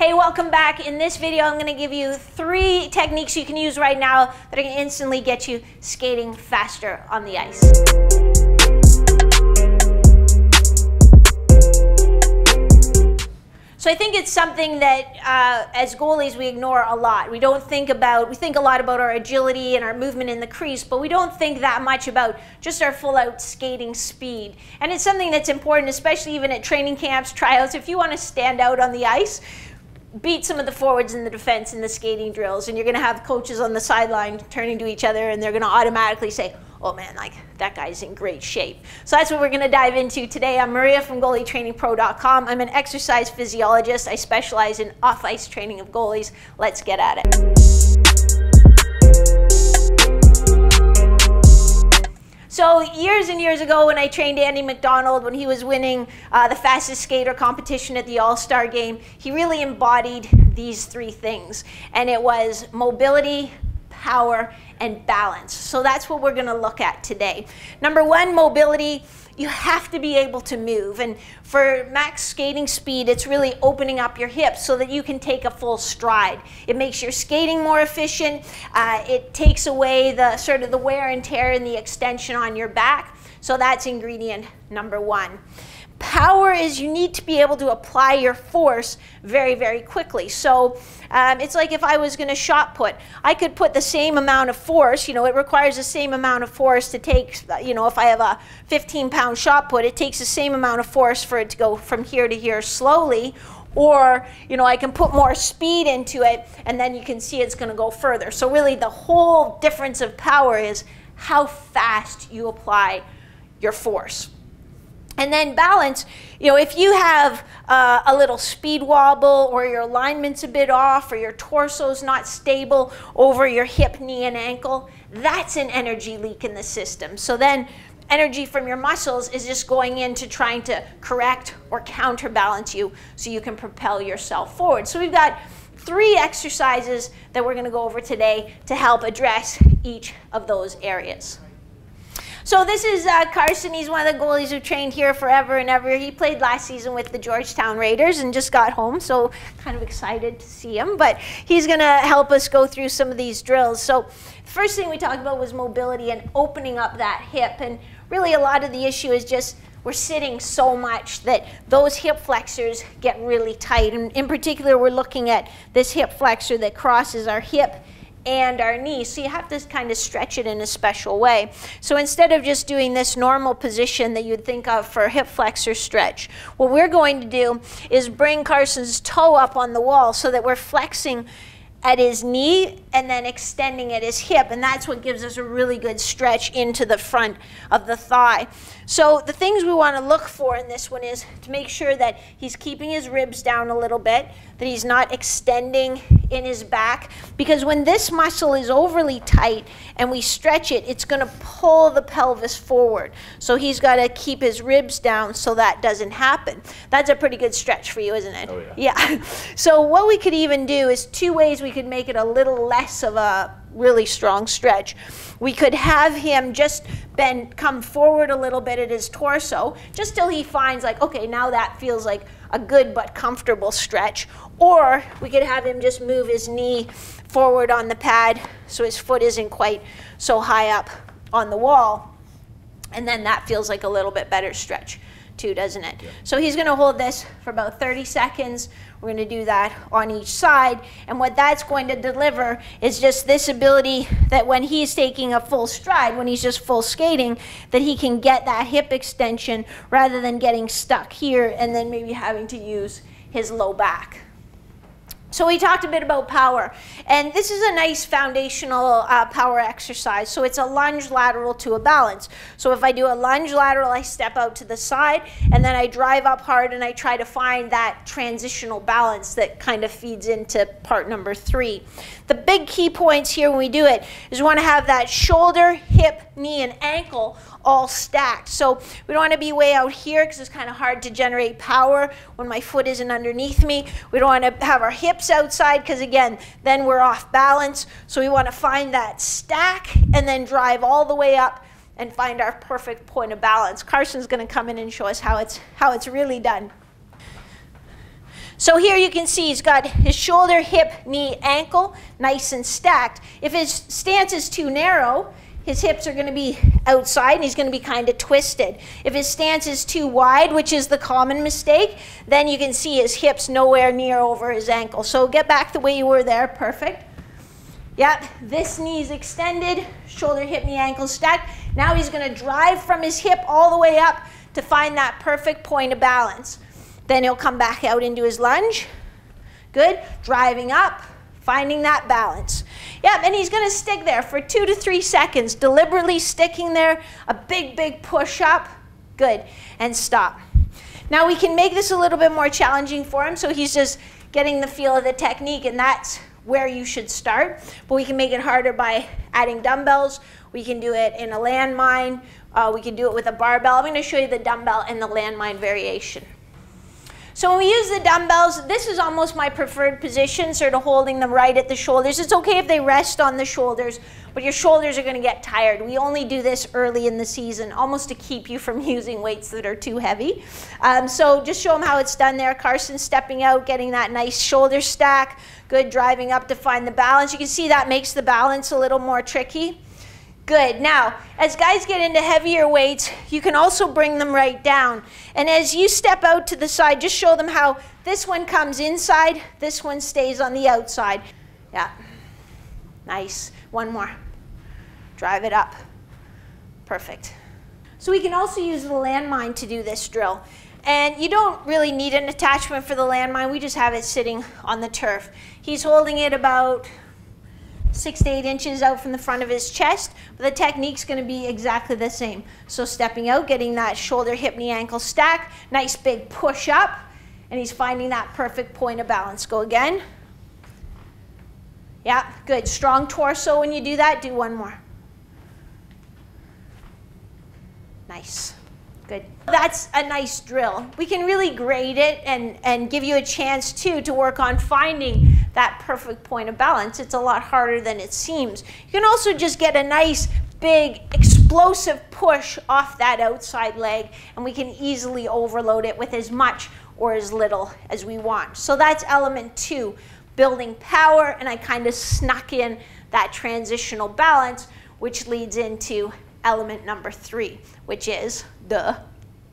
Hey, welcome back. In this video, I'm going to give you 3 techniques you can use right now that are going to instantly get you skating faster on the ice. So I think it's something that as goalies we ignore a lot. We think a lot about our agility and our movement in the crease, but we don't think that much about just our full out skating speed. And it's something that's important, especially even at training camps, tryouts. If you want to stand out on the ice, beat some of the forwards in the defense in the skating drills, and you're going to have coaches on the sideline turning to each other, and they're going to automatically say, oh man, like that guy's in great shape. So that's what we're going to dive into today. I'm Maria from GoalieTrainingPro.com. I'm an exercise physiologist. I specialize in off-ice training of goalies. Let's get at it. So years and years ago when I trained Andy McDonald, when he was winning the fastest skater competition at the All-Star game, he really embodied these 3 things. And it was mobility, power, and balance. So that's what we're going to look at today. Number 1, mobility. You have to be able to move, and for max skating speed, it's really opening up your hips so that you can take a full stride. It makes your skating more efficient. It takes away the sort of the wear and tear and the extension on your back. So that's ingredient number 1. Power is you need to be able to apply your force very, very quickly. So it's like if I was going to shot put, I could put the same amount of force, it requires the same amount of force to take, if I have a 15-pound shot put, it takes the same amount of force for it to go from here to here slowly. Or, I can put more speed into it, and then you can see it's going to go further. So really the whole difference of power is how fast you apply your force. And then balance, if you have a little speed wobble, or your alignment's a bit off, or your torso's not stable over your hip, knee, and ankle, that's an energy leak in the system. So then energy from your muscles is just going into trying to correct or counterbalance you so you can propel yourself forward. So we've got 3 exercises that we're going to go over today to help address each of those areas. So this is Carson. He's one of the goalies who trained here forever and ever. He played last season with the Georgetown Raiders and just got home, so kind of excited to see him. But he's going to help us go through some of these drills. So the first thing we talked about was mobility and opening up that hip. And really a lot of the issue is just we're sitting so much that those hip flexors get really tight. And in particular, we're looking at this hip flexor that crosses our hip and our knee, so you have to kind of stretch it in a special way. So instead of just doing this normal position that you'd think of for a hip flexor stretch, what we're going to do is bring Carson's toe up on the wall so that we're flexing at his knee and then extending at his hip, and that's what gives us a really good stretch into the front of the thigh. So the things we want to look for in this one is to make sure that he's keeping his ribs down a little bit, that he's not extending in his back, because when this muscle is overly tight and we stretch it, it's going to pull the pelvis forward. So he's got to keep his ribs down so that doesn't happen. That's a pretty good stretch for you, isn't it? Oh, yeah. Yeah. So what we could even do is 2 ways we could make it a little less of a really strong stretch. We could have him just come forward a little bit at his torso, just till he finds like, okay, now that feels like a good but comfortable stretch. Or we could have him just move his knee forward on the pad so his foot isn't quite so high up on the wall. And then that feels like a little bit better stretch too, doesn't it? Yeah. So he's going to hold this for about 30 seconds. We're going to do that on each side. And what that's going to deliver is just this ability that when he's taking a full stride, when he's just full skating, that he can get that hip extension rather than getting stuck here and then maybe having to use his low back. So we talked a bit about power, and this is a nice foundational power exercise. So it's a lunge lateral to a balance. So if I do a lunge lateral, I step out to the side, and then I drive up hard, and I try to find that transitional balance that kind of feeds into part number 3. The big key points here when we do it is we want to have that shoulder, hip, knee, and ankle all stacked. So we don't want to be way out here because it's kind of hard to generate power when my foot isn't underneath me. We don't want to have our hips outside because, again, then we're off balance. So we want to find that stack and then drive all the way up and find our perfect point of balance. Carson's going to come in and show us how it's really done. So here you can see he's got his shoulder, hip, knee, ankle, nice and stacked. If his stance is too narrow, his hips are going to be outside and he's going to be kind of twisted. If his stance is too wide, which is the common mistake, then you can see his hips nowhere near over his ankle. So get back the way you were there. Perfect. Yep, this knee is extended, shoulder, hip, knee, ankle stacked. Now he's going to drive from his hip all the way up to find that perfect point of balance. Then he'll come back out into his lunge. Good. Driving up, finding that balance. Yeah, and he's going to stick there for 2 to 3 seconds, deliberately sticking there, a big, big push up. Good. And stop. Now we can make this a little bit more challenging for him, so he's just getting the feel of the technique, and that's where you should start. But we can make it harder by adding dumbbells. We can do it in a landmine. We can do it with a barbell. I'm going to show you the dumbbell and the landmine variation. So when we use the dumbbells, this is almost my preferred position, sort of holding them right at the shoulders. It's okay if they rest on the shoulders, but your shoulders are going to get tired. We only do this early in the season, almost to keep you from using weights that are too heavy. So just show them how it's done there. Carson stepping out, getting that nice shoulder stack. Good, driving up to find the balance. You can see that makes the balance a little more tricky. Good. Now, as guys get into heavier weights, you can also bring them right down. And as you step out to the side, just show them how this one comes inside, this one stays on the outside. Yeah. Nice. One more. Drive it up. Perfect. So we can also use the landmine to do this drill. And you don't really need an attachment for the landmine. We just have it sitting on the turf. He's holding it about 6 to 8 inches out from the front of his chest, but the technique's going to be exactly the same. So stepping out, getting that shoulder, hip, knee, ankle stack, nice big push up, and he's finding that perfect point of balance. Go again. Yeah, good. Strong torso when you do that. Do one more. Nice. Good. That's a nice drill. We can really grade it and give you a chance too to work on finding that perfect point of balance. It's a lot harder than it seems. You can also just get a nice big explosive push off that outside leg, and we can easily overload it with as much or as little as we want. So that's element 2, building power, and I kind of snuck in that transitional balance, which leads into element number 3, which is the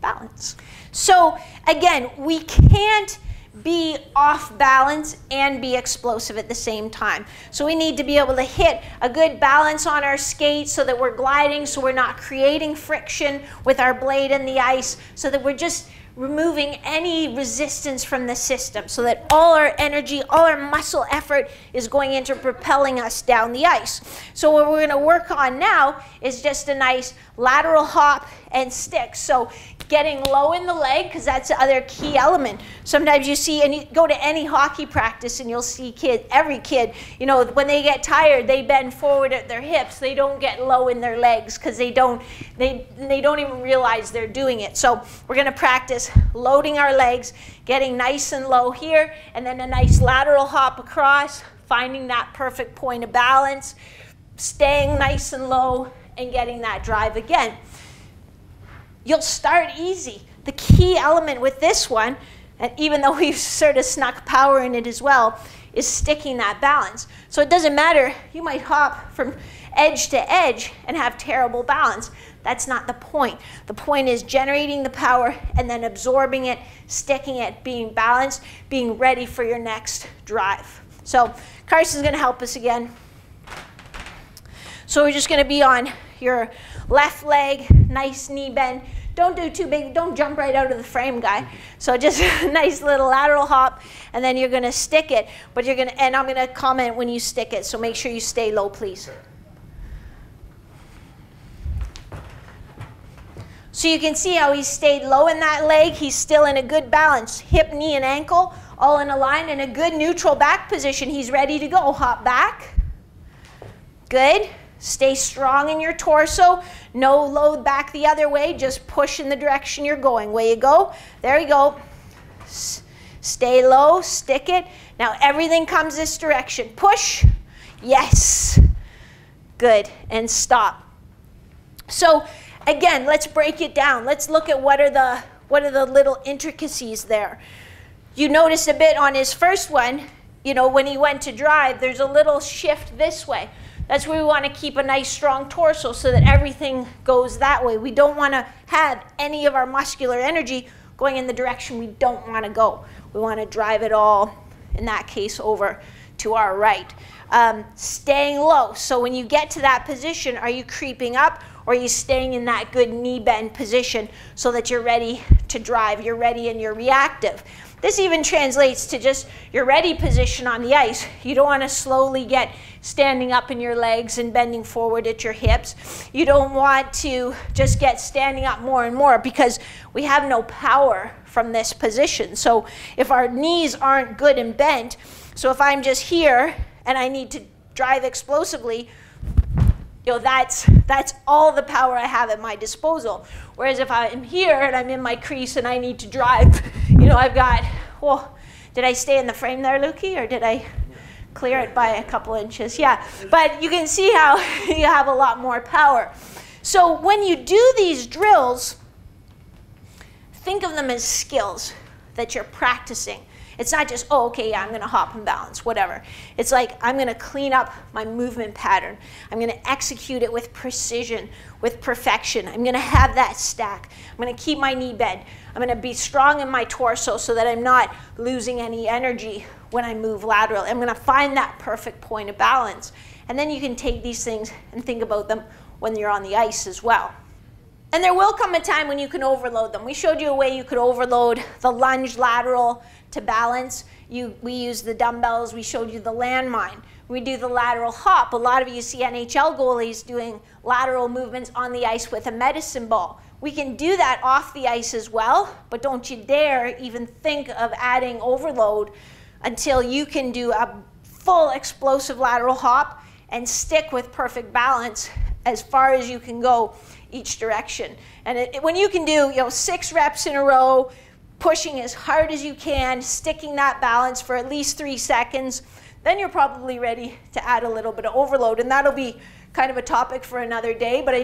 balance. So again, we can't be off balance and be explosive at the same time. So we need to be able to hit a good balance on our skates so that we're gliding, so we're not creating friction with our blade in the ice, so that we're just removing any resistance from the system, so that all our energy, all our muscle effort is going into propelling us down the ice. So what we're going to work on now is just a nice lateral hop and stick. So getting low in the leg, because that's the other key element. Sometimes you see, and you go to any hockey practice and you'll see every kid, you know, when they get tired, they bend forward at their hips. They don't get low in their legs because they don't even realize they're doing it. So we're going to practice loading our legs, getting nice and low here, and then a nice lateral hop across, finding that perfect point of balance, staying nice and low, and getting that drive again. You'll start easy. The key element with this one, and even though we've sort of snuck power in it as well, is sticking that balance. So it doesn't matter, you might hop from edge to edge and have terrible balance. That's not the point. The point is generating the power and then absorbing it, sticking it, being balanced, being ready for your next drive. So Carson's going to help us again. So we're just going to be on your left leg, nice knee bend. Don't do too big, don't jump right out of the frame, guy. So just a nice little lateral hop, and then you're going to stick it, but you're going to, and I'm going to comment when you stick it, so make sure you stay low, please. So you can see how he stayed low in that leg. He's still in a good balance. Hip, knee, and ankle all in a line in a good neutral back position. He's ready to go. Hop back. Good. Stay strong in your torso. No load back the other way. Just push in the direction you're going. Way you go. There you go. Stay low. Stick it. Now everything comes this direction. Push. Yes. Good. And stop. So again, let's break it down. Let's look at what are the little intricacies there. You notice a bit on his first one, you know, when he went to drive, there's a little shift this way. That's where we want to keep a nice strong torso so that everything goes that way. We don't want to have any of our muscular energy going in the direction we don't want to go. We want to drive it all, in that case, over to our right. Staying low. So when you get to that position, are you creeping up, or are you staying in that good knee bend position so that you're ready to drive, you're ready and you're reactive? This even translates to just your ready position on the ice. You don't want to slowly get standing up in your legs and bending forward at your hips. You don't want to just get standing up more and more, because we have no power from this position. So if our knees aren't good and bent, so if I'm just here and I need to drive explosively, you know, that's all the power I have at my disposal. Whereas if I'm here and I'm in my crease and I need to drive, you know, I've got, well, did I stay in the frame there, Lukey, or did I clear it by a couple inches? Yeah, but you can see how you have a lot more power. So when you do these drills, think of them as skills that you're practicing. It's not just, oh, okay, yeah, I'm going to hop and balance, whatever. It's like, I'm going to clean up my movement pattern. I'm going to execute it with precision, with perfection. I'm going to have that stack. I'm going to keep my knee bent. I'm going to be strong in my torso so that I'm not losing any energy when I move laterally. I'm going to find that perfect point of balance. And then you can take these things and think about them when you're on the ice as well. And there will come a time when you can overload them. We showed you a way you could overload the lunge lateral to balance. We use the dumbbells. We showed you the landmine. We do the lateral hop. A lot of you see NHL goalies doing lateral movements on the ice with a medicine ball. We can do that off the ice as well, but don't you dare even think of adding overload until you can do a full explosive lateral hop and stick with perfect balance as far as you can go each direction. And when you can do, you know, 6 reps in a row, pushing as hard as you can, sticking that balance for at least 3 seconds, then you're probably ready to add a little bit of overload. And that'll be kind of a topic for another day. But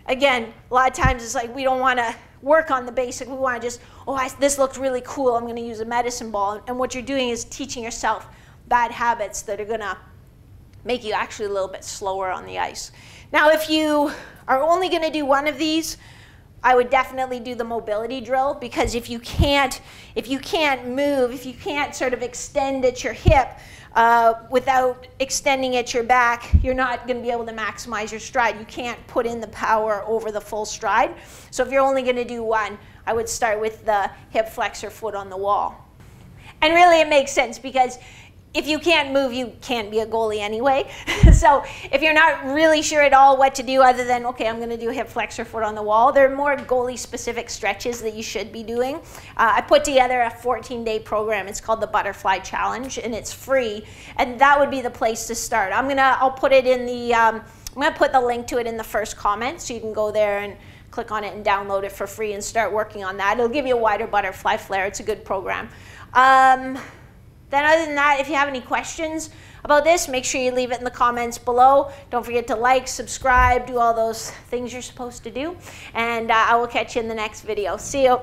again, a lot of times it's like we don't want to work on the basic. We want to just, oh, this looks really cool, I'm going to use a medicine ball. And what you're doing is teaching yourself bad habits that are going to make you actually a little bit slower on the ice. Now, if you are only going to do one of these, I would definitely do the mobility drill, because if you can't move, if you can't sort of extend at your hip without extending at your back, you're not going to be able to maximize your stride. You can't put in the power over the full stride. So if you're only going to do one, I would start with the hip flexor foot on the wall. And really it makes sense, because if you can't move, you can't be a goalie anyway. So if you're not really sure at all what to do other than, okay, I'm going to do hip flexor foot on the wall, there are more goalie-specific stretches that you should be doing. I put together a 14-day program. It's called the Butterfly Challenge, and it's free. And that would be the place to start. I'll put it in the, I'm going to put the link to it in the first comment, so you can go there and click on it and download it for free and start working on that. It'll give you a wider butterfly flare. It's a good program. Then other than that, if you have any questions about this, make sure you leave it in the comments below. Don't forget to like, subscribe, do all those things you're supposed to do. And I will catch you in the next video. See you.